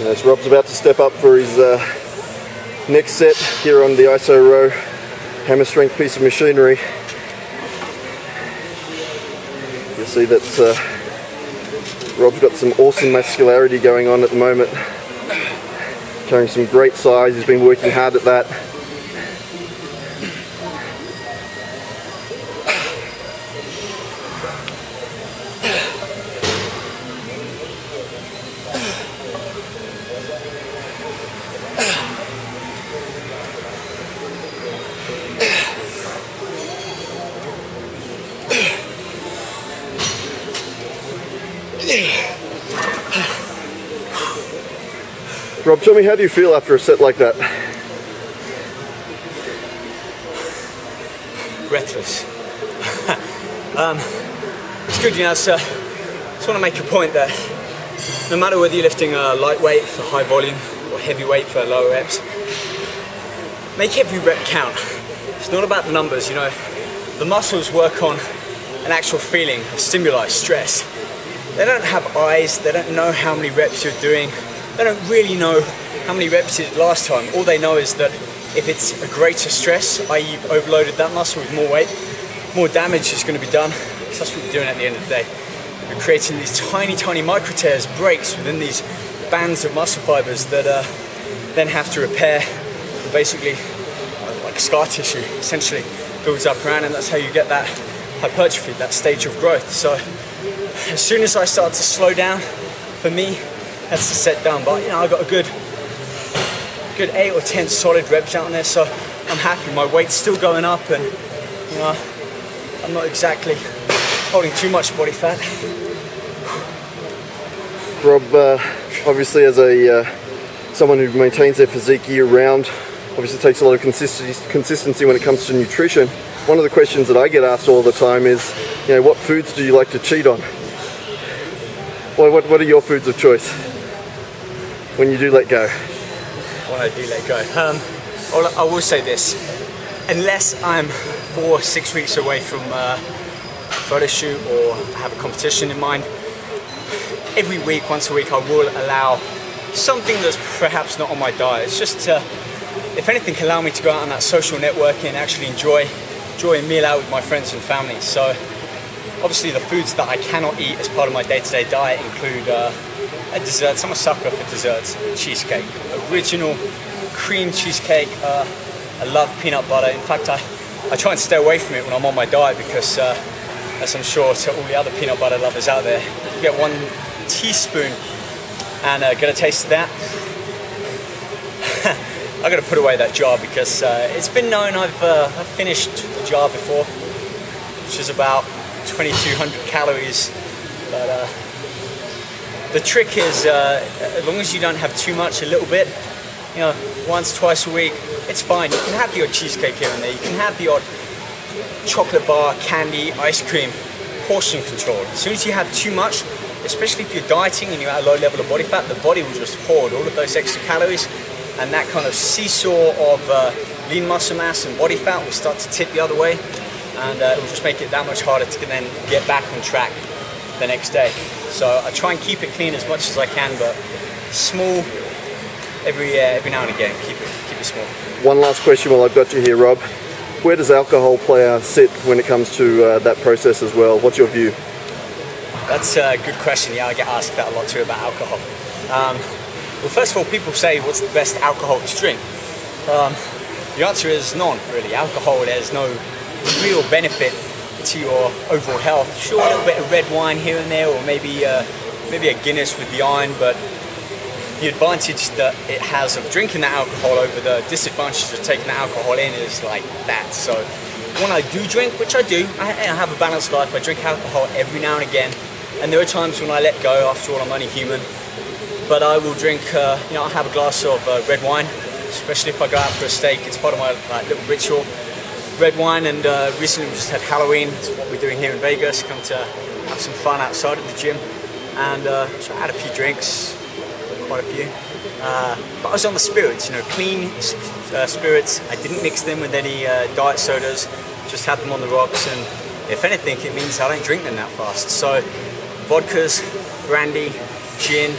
As Rob's about to step up for his next set here on the ISO row hammer strength piece of machinery. You'll see that Rob's got some awesome muscularity going on at the moment, carrying some great size. He's been working hard at that. Rob, tell me, how do you feel after a set like that? Breathless. It's good, you know, so I just want to make a point that no matter whether you're lifting a lightweight for high volume or heavyweight for lower reps, make every rep count. It's not about the numbers, you know. The muscles work on an actual feeling of stimuli, stress. They don't have eyes, they don't know how many reps you're doing, they don't really know how many reps you did last time. All they know is that if it's a greater stress, i.e. you've overloaded that muscle with more weight, more damage is going to be done. So that's what we're doing at the end of the day. We're creating these tiny, tiny micro tears, breaks within these bands of muscle fibers that then have to repair, and basically, like scar tissue, essentially builds up around, and that's how you get that hypertrophy, that stage of growth. So as soon as I start to slow down, for me, that's the set done. But you know, I got a good 8 or 10 solid reps out in there, so I'm happy. My weight's still going up, and you know, I'm not exactly holding too much body fat. Rob, obviously as someone who maintains their physique year round, obviously takes a lot of consistency when it comes to nutrition. One of the questions that I get asked all the time is, you know, what foods do you like to cheat on? What are your foods of choice when you do let go? When I do let go, I will say this: unless I'm 4 or 6 weeks away from a photo shoot or have a competition in mind, every week, once a week, I will allow something that's perhaps not on my diet. It's just to, if anything, allow me to go out on that social networking and actually enjoy a meal out with my friends and family. So obviously the foods that I cannot eat as part of my day-to-day diet include desserts. I'm a sucker for desserts. Cheesecake, original cream cheesecake. I love peanut butter. In fact, I try and stay away from it when I'm on my diet because, as I'm sure to all the other peanut butter lovers out there, you get 1 teaspoon and get a taste of that. I got to put away that jar because it's been known I've finished a jar before, which is about 2,200 calories. But the trick is, as long as you don't have too much, a little bit, you know, once, twice a week, it's fine. You can have the odd cheesecake here and there. You can have the odd chocolate bar, candy, ice cream, portion control. As soon as you have too much, especially if you're dieting and you're at a low level of body fat, the body will just hoard all of those extra calories, and that kind of seesaw of lean muscle mass and body fat will start to tip the other way, and it will just make it that much harder to then get back on track the next day. So I try and keep it clean as much as I can, but small every now and again. Keep it small. One last question while I've got you here, Rob. Where does alcohol sit when it comes to that process as well? What's your view? That's a good question. Yeah, I get asked that a lot too about alcohol. Well, first of all, people say, what's the best alcohol to drink? The answer is none, really. Alcohol, there's no real benefit to your overall health. Sure, a little bit of red wine here and there, or maybe a Guinness with the iron, but the advantage that it has of drinking that alcohol over the disadvantages of taking the alcohol in is like that. So when I do drink, which I do, I have a balanced life. I drink alcohol every now and again, and there are times when I let go. After all, I'm only human. But I will drink, you know, I'll have a glass of red wine, especially if I go out for a steak. It's part of my little ritual. Red wine, and recently we just had Halloween. It's what we're doing here in Vegas. Come to have some fun outside of the gym, and so I had a few drinks, quite a few. But I was on the spirits, you know, clean spirits. I didn't mix them with any diet sodas. Just had them on the rocks, and if anything, it means I don't drink them that fast. So vodkas, brandy, gin,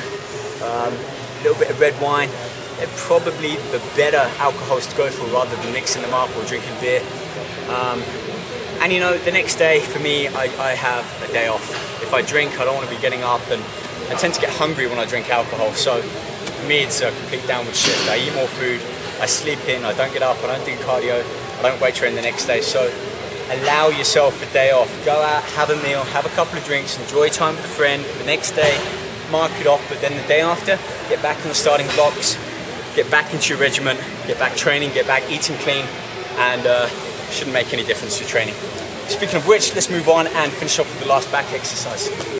little bit of red wine. They're probably the better alcohols to go for rather than mixing them up or drinking beer. And you know, the next day for me, I have a day off. If I drink, I don't want to be getting up, and I tend to get hungry when I drink alcohol. So for me, it's a complete downward shift. I eat more food, I sleep in, I don't get up, I don't do cardio, I don't weight train the next day. So allow yourself a day off. Go out, have a meal, have a couple of drinks, enjoy time with a friend. The next day, mark it off, but then the day after, get back in the starting blocks, get back into your regimen, get back training, get back eating clean, and shouldn't make any difference to training. Speaking of which, let's move on and finish off with the last back exercise.